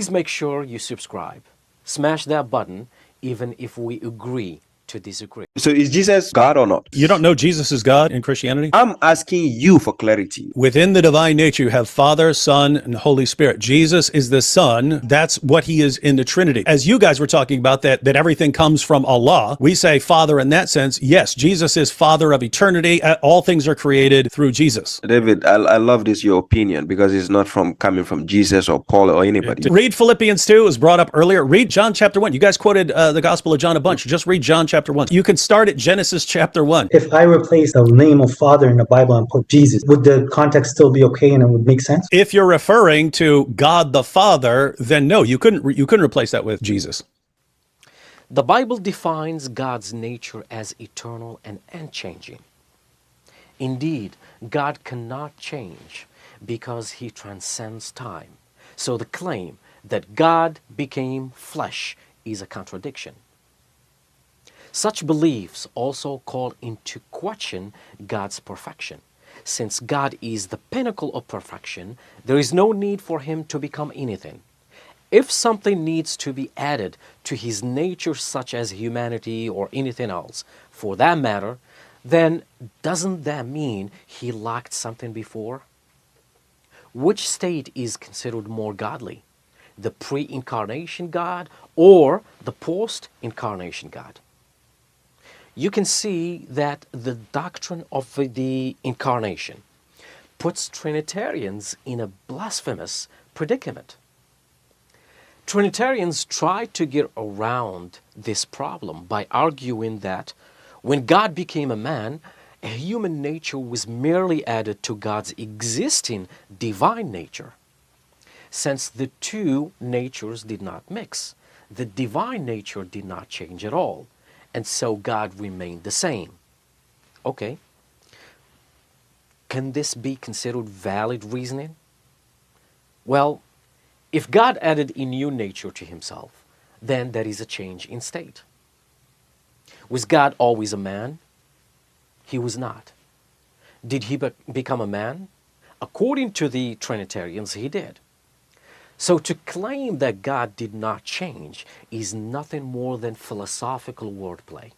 Please make sure you subscribe. Smash that button even if we agree to disagree. So is Jesus God or not? You don't know Jesus is God in Christianity? I'm asking you for clarity. Within the divine nature, you have Father, Son, and Holy Spirit. Jesus is the Son. That's what he is in the Trinity. As you guys were talking about that everything comes from Allah, we say Father in that sense. Yes, Jesus is Father of eternity. All things are created through Jesus. David, I love this, your opinion, because it's not coming from Jesus or Paul or anybody. Read Philippians 2, it was brought up earlier. Read John chapter 1. You guys quoted the Gospel of John a bunch. Just read John chapter 1. You can start at Genesis chapter 1. If I replace the name of Father in the Bible and put Jesus, would the context still be okay and it would make sense? If you're referring to God the Father, then no, you couldn't replace that with Jesus. The Bible defines God's nature as eternal and unchanging. Indeed, God cannot change because he transcends time. So the claim that God became flesh is a contradiction. Such beliefs also call into question God's perfection. Since God is the pinnacle of perfection, there is no need for him to become anything. If something needs to be added to his nature, such as humanity or anything else, for that matter, then doesn't that mean he lacked something before? Which state is considered more godly? The pre-incarnation God or the post-incarnation God? You can see that the doctrine of the incarnation puts Trinitarians in a blasphemous predicament. Trinitarians try to get around this problem by arguing that when God became a man, a human nature was merely added to God's existing divine nature. Since the two natures did not mix, the divine nature did not change at all, and so God remained the same. Okay. Can this be considered valid reasoning? Well, if God added a new nature to himself, then that is a change in state. Was God always a man? He was not. Did he become a man? According to the Trinitarians, he did. So to claim that God did not change is nothing more than philosophical wordplay.